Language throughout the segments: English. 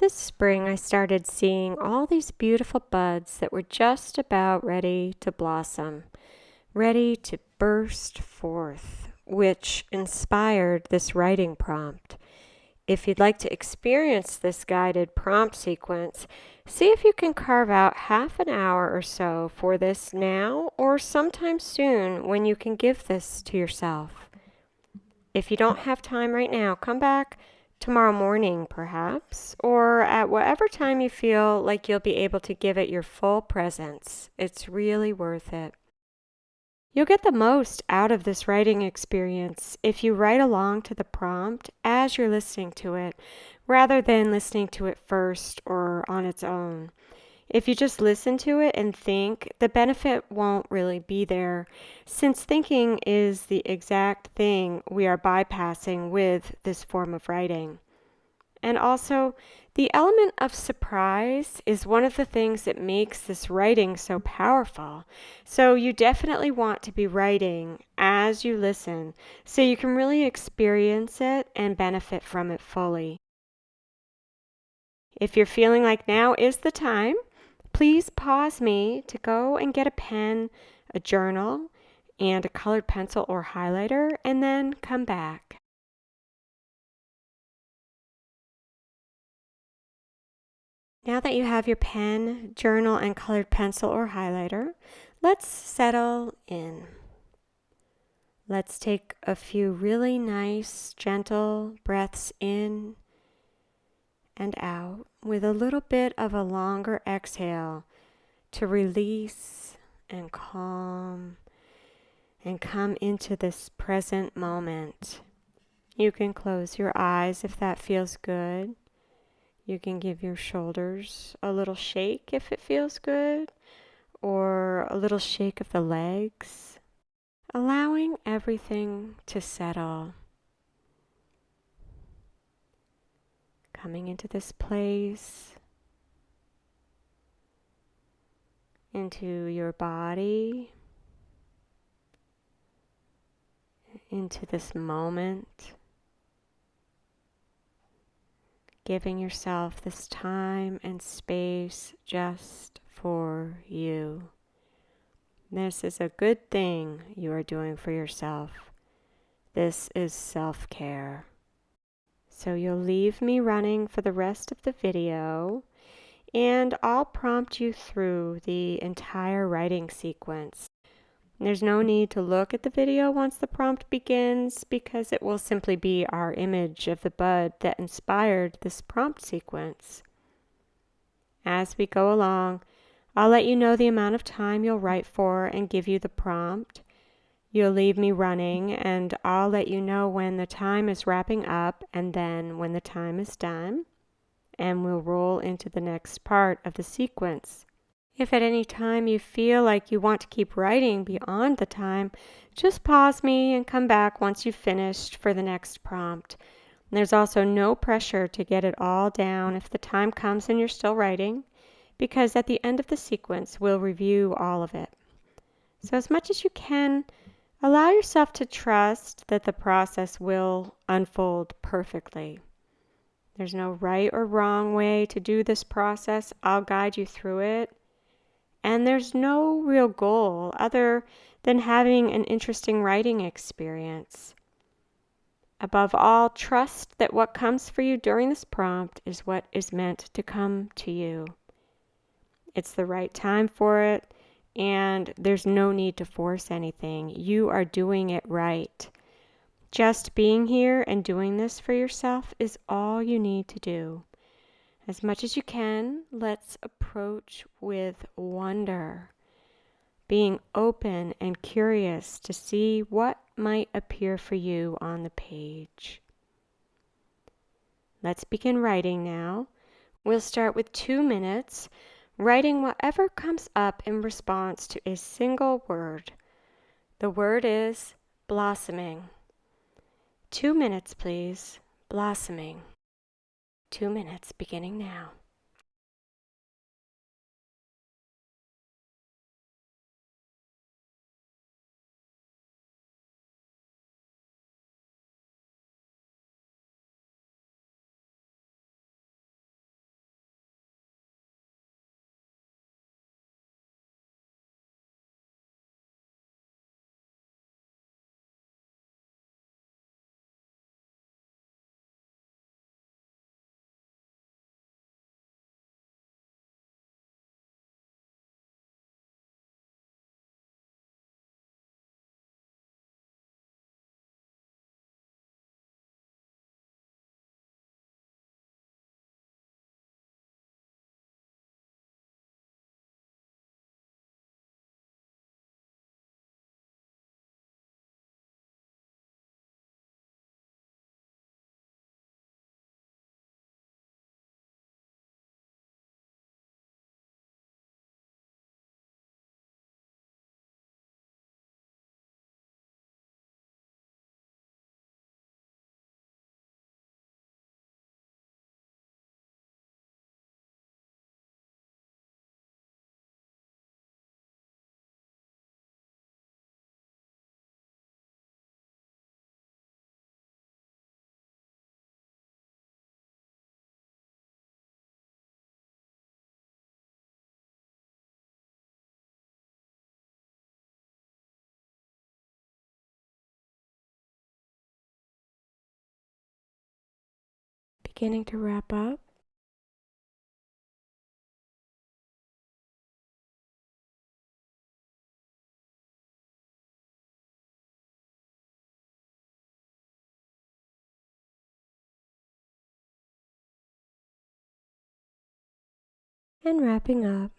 This spring, I started seeing all these beautiful buds that were just about ready to blossom, ready to burst forth, which inspired this writing prompt. If you'd like to experience this guided prompt sequence, see if you can carve out half an hour or so for this now or sometime soon when you can give this to yourself. If you don't have time right now, come back tomorrow morning perhaps, or at whatever time you feel like you'll be able to give it your full presence. It's really worth it. You'll get the most out of this writing experience if you write along to the prompt as you're listening to it, rather than listening to it first or on its own. If you just listen to it and think, the benefit won't really be there, since thinking is the exact thing we are bypassing with this form of writing. And also, the element of surprise is one of the things that makes this writing so powerful. So you definitely want to be writing as you listen so you can really experience it and benefit from it fully. If you're feeling like now is the time, please pause me to go and get a pen, a journal, and a colored pencil or highlighter, and then come back. Now that you have your pen, journal, and colored pencil or highlighter, let's settle in. Let's take a few really nice, gentle breaths in and out with a little bit of a longer exhale to release and calm and come into this present moment. You can close your eyes if that feels good. You can give your shoulders a little shake if it feels good, or a little shake of the legs, allowing everything to settle. Coming into this place, into your body, into this moment, giving yourself this time and space just for you. This is a good thing you are doing for yourself. This is self-care. So you'll leave me running for the rest of the video, and I'll prompt you through the entire writing sequence. There's no need to look at the video once the prompt begins because it will simply be our image of the bud that inspired this prompt sequence. As we go along, I'll let you know the amount of time you'll write for and give you the prompt. You'll leave me running and I'll let you know when the time is wrapping up and then when the time is done, and we'll roll into the next part of the sequence. If at any time you feel like you want to keep writing beyond the time, just pause me and come back once you've finished for the next prompt. There's also no pressure to get it all down if the time comes and you're still writing, because at the end of the sequence we'll review all of it. So as much as you can, allow yourself to trust that the process will unfold perfectly. There's no right or wrong way to do this process. I'll guide you through it. And there's no real goal other than having an interesting writing experience. Above all, trust that what comes for you during this prompt is what is meant to come to you. It's the right time for it, and there's no need to force anything. You are doing it right. Just being here and doing this for yourself is all you need to do. As much as you can, let's approach with wonder, being open and curious to see what might appear for you on the page. Let's begin writing now. We'll start with 2 minutes, writing whatever comes up in response to a single word. The word is blossoming. 2 minutes, please. Blossoming. 2 minutes beginning now. Beginning to wrap up. And wrapping up.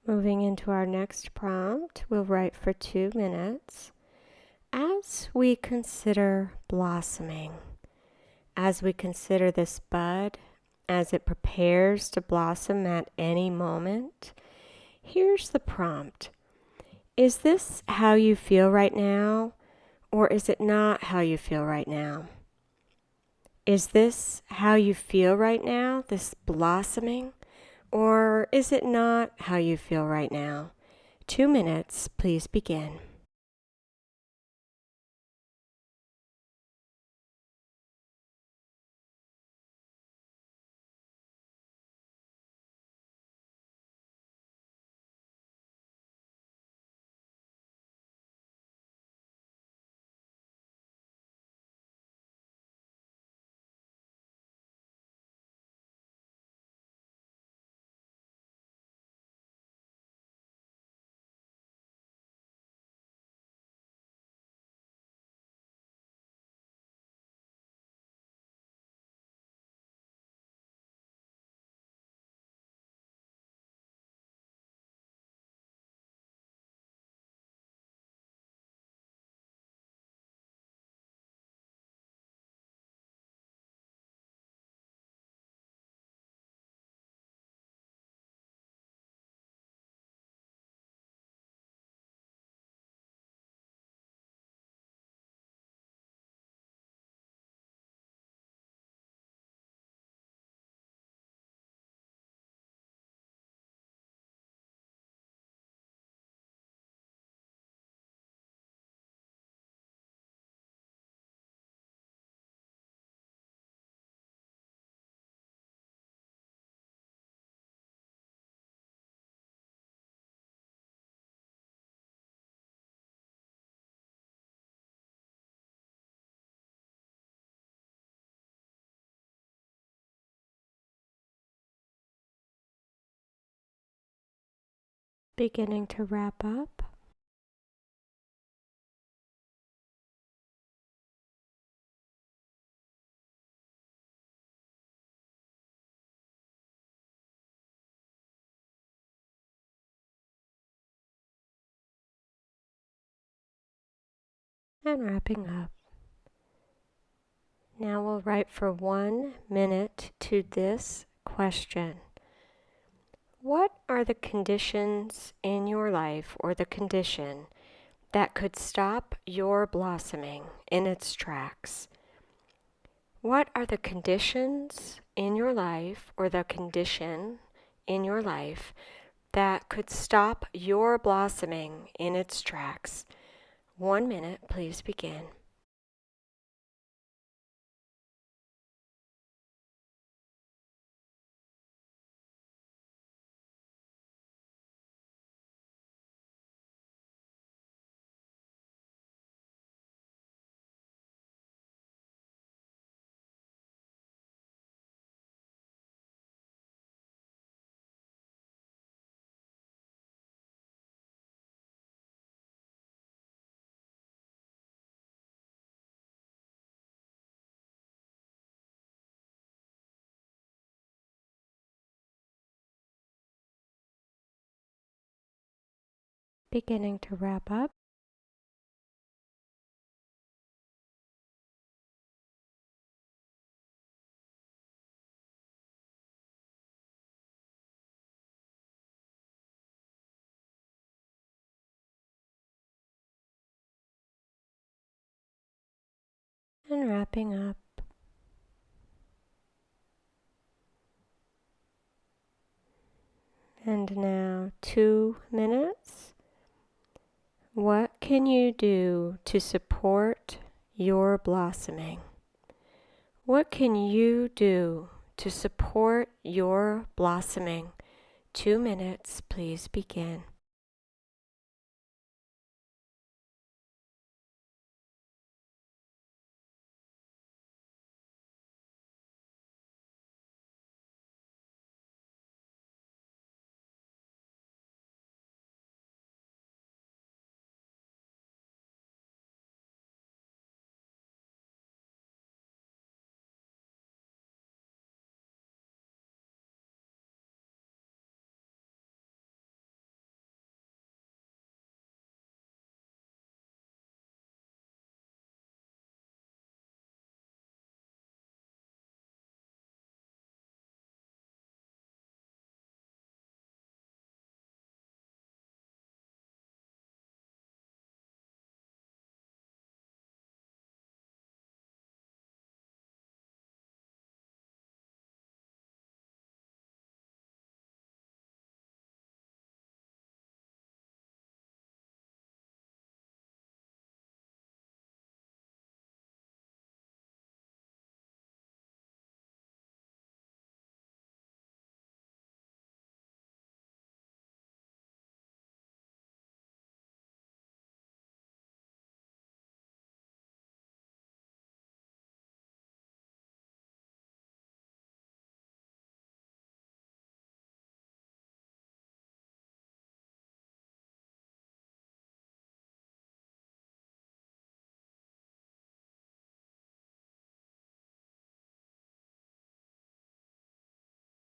Moving into our next prompt, we'll write for 2 minutes. As we consider blossoming, as we consider this bud, as it prepares to blossom at any moment, here's the prompt. Is this how you feel right now, or is it not how you feel right now? Is this how you feel right now, this blossoming, or is it not how you feel right now? 2 minutes, please begin. Beginning to wrap up. And wrapping up. Now we'll write for 1 minute to this question. What are the conditions in your life, or the condition that could stop your blossoming in its tracks? What are the conditions in your life, or the condition in your life that could stop your blossoming in its tracks? 1 minute, please begin. Beginning to wrap up. And wrapping up. And now 2 minutes. What can you do to support your blossoming? What can you do to support your blossoming? 2 minutes, please begin.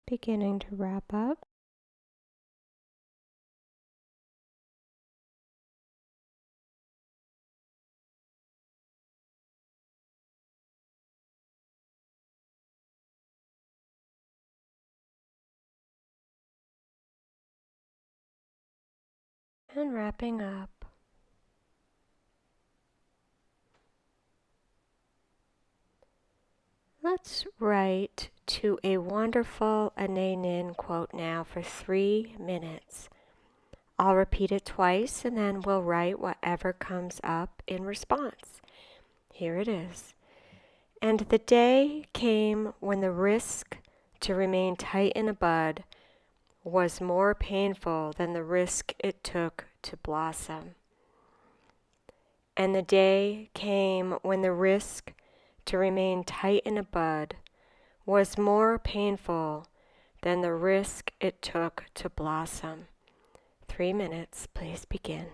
Beginning to wrap up. And wrapping up. Let's write to a wonderful Ane Nin quote now for 3 minutes. I'll repeat it twice and then we'll write whatever comes up in response. Here it is. And the day came when the risk to remain tight in a bud was more painful than the risk it took to blossom. And the day came when the risk to remain tight in a bud was more painful than the risk it took to blossom. 3 minutes, please begin.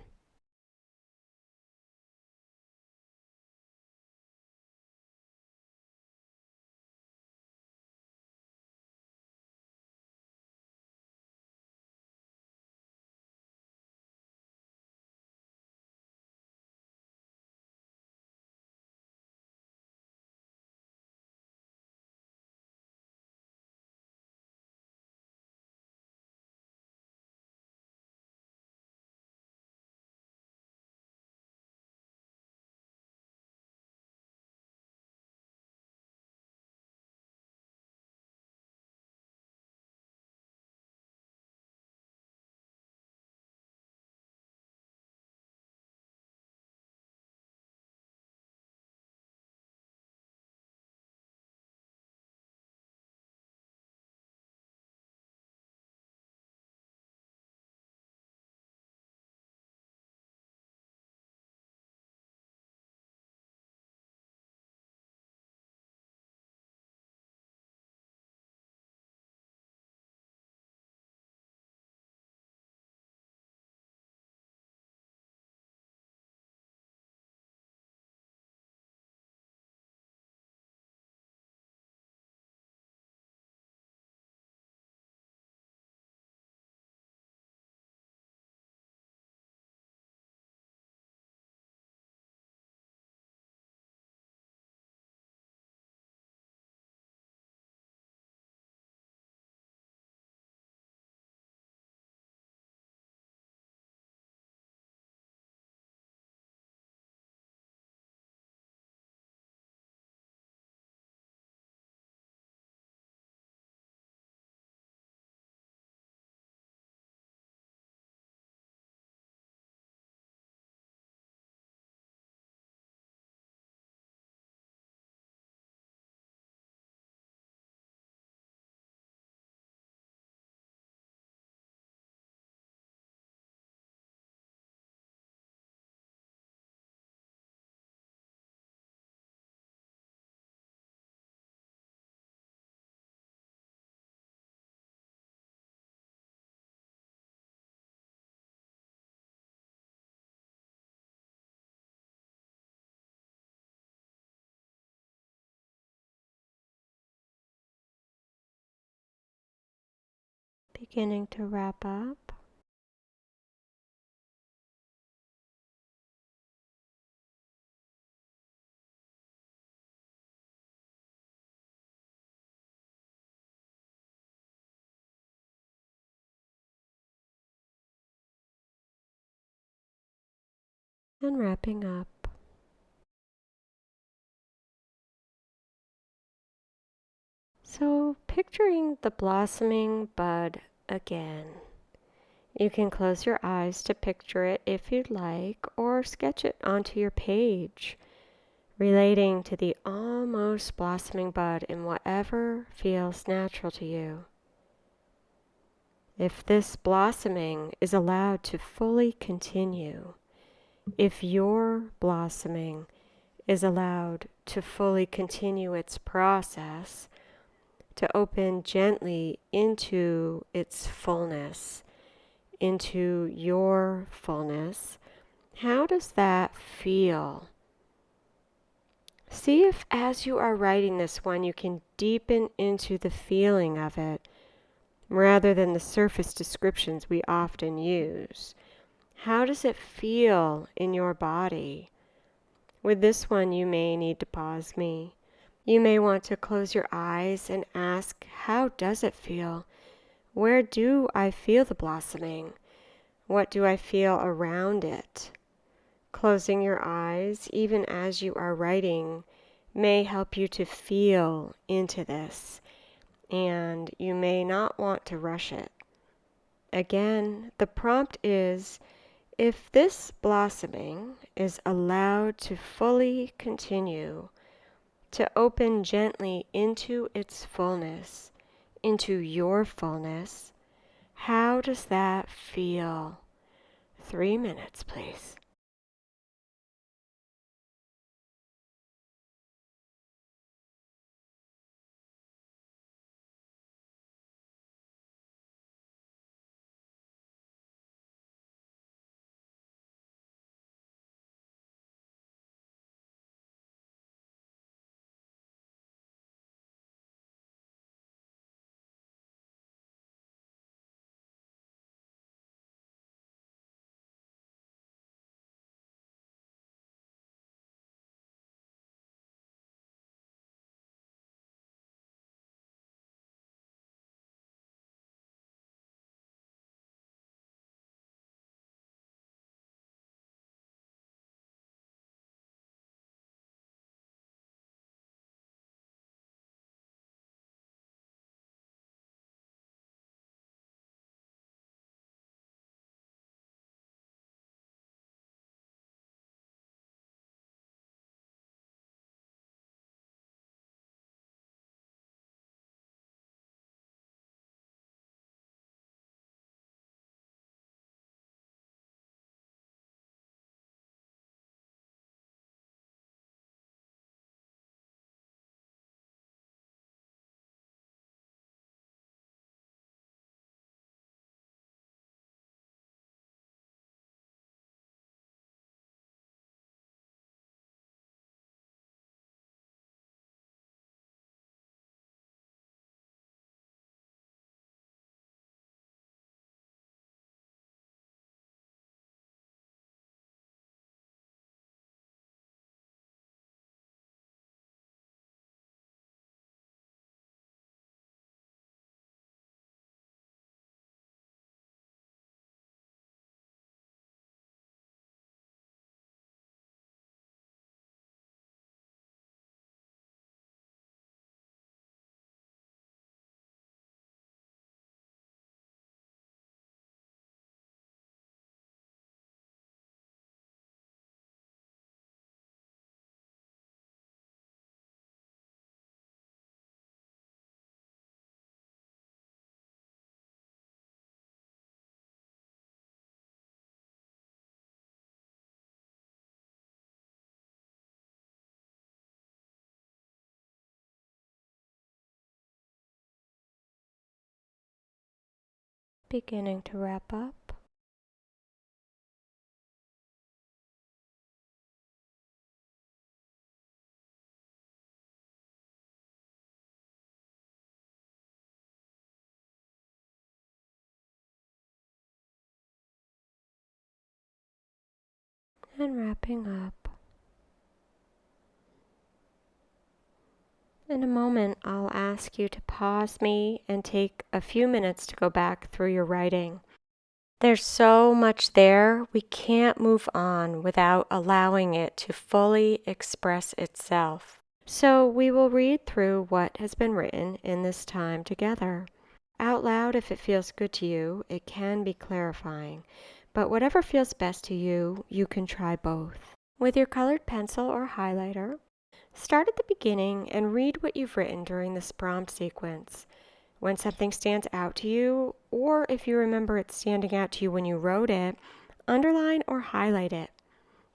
Beginning to wrap up. And wrapping up. So, picturing the blossoming bud again. You can close your eyes to picture it if you'd like, or sketch it onto your page, relating to the almost blossoming bud in whatever feels natural to you. If this blossoming is allowed to fully continue, if your blossoming is allowed to fully continue its process, to open gently into its fullness, into your fullness, how does that feel? See if as you are writing this one, you can deepen into the feeling of it rather than the surface descriptions we often use. How does it feel in your body? With this one, you may need to pause me. You may want to close your eyes and ask, how does it feel? Where do I feel the blossoming? What do I feel around it? Closing your eyes, even as you are writing, may help you to feel into this, and you may not want to rush it. Again, the prompt is, if this blossoming is allowed to fully continue, to open gently into its fullness, into your fullness, how does that feel? 3 minutes, please. Beginning to wrap up. And wrapping up. In a moment, I'll ask you to pause me and take a few minutes to go back through your writing. There's so much there, we can't move on without allowing it to fully express itself. So we will read through what has been written in this time together. Out loud, if it feels good to you, it can be clarifying. But whatever feels best to you, you can try both. With your colored pencil or highlighter, start at the beginning and read what you've written during this prompt sequence. When something stands out to you, or if you remember it standing out to you when you wrote it, underline or highlight it.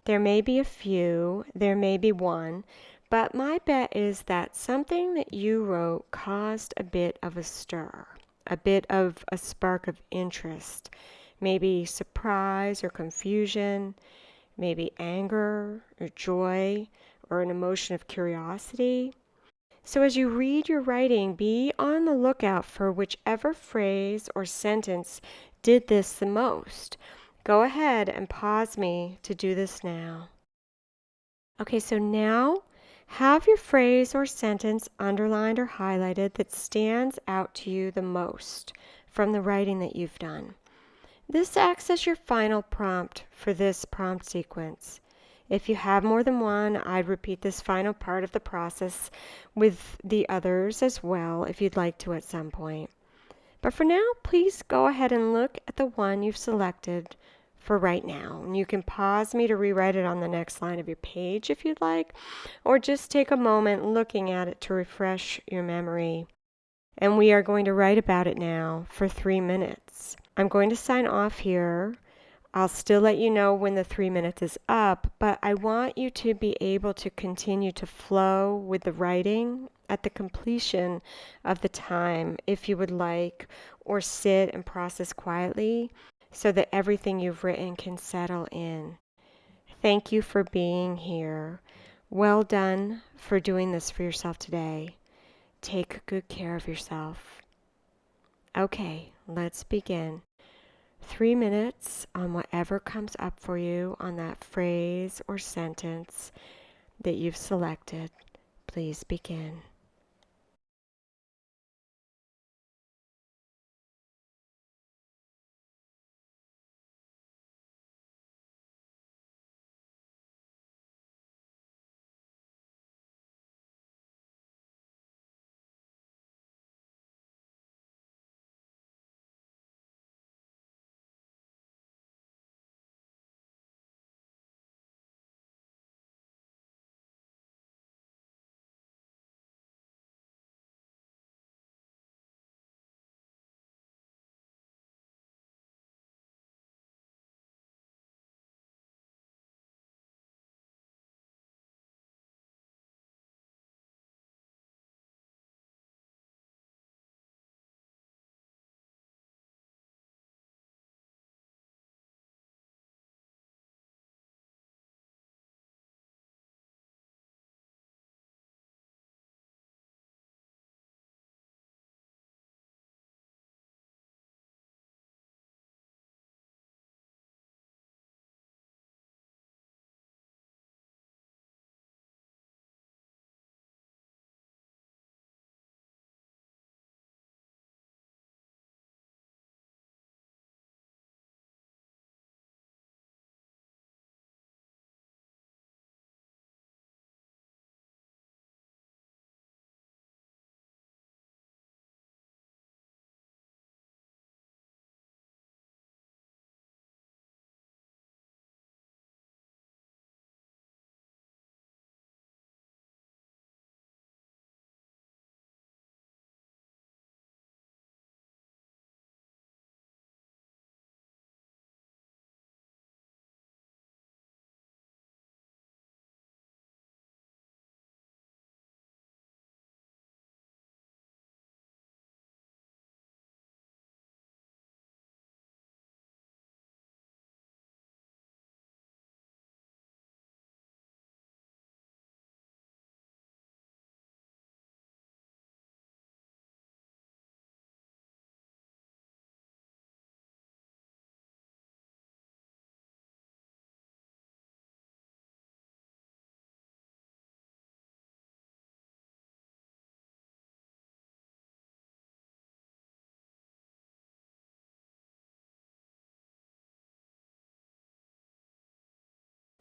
There may be a few, there may be one, but my bet is that something that you wrote caused a bit of a stir, a bit of a spark of interest, maybe surprise or confusion, maybe anger or joy or an emotion of curiosity. So as you read your writing, be on the lookout for whichever phrase or sentence did this the most. Go ahead and pause me to do this now. Okay, so now have your phrase or sentence underlined or highlighted that stands out to you the most from the writing that you've done. This acts as your final prompt for this prompt sequence. If you have more than one, I'd repeat this final part of the process with the others as well if you'd like to at some point. But for now, please go ahead and look at the one you've selected for right now. And you can pause me to rewrite it on the next line of your page if you'd like, or just take a moment looking at it to refresh your memory. And we are going to write about it now for 3 minutes. I'm going to sign off here. I'll still let you know when the 3 minutes is up, but I want you to be able to continue to flow with the writing at the completion of the time if you would like, or sit and process quietly so that everything you've written can settle in. Thank you for being here. Well done for doing this for yourself today. Take good care of yourself. Okay, let's begin. 3 minutes on whatever comes up for you on that phrase or sentence that you've selected. Please begin.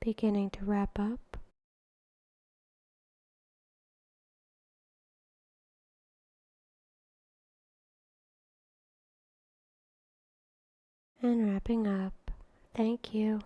Beginning to wrap up. And wrapping up. Thank you.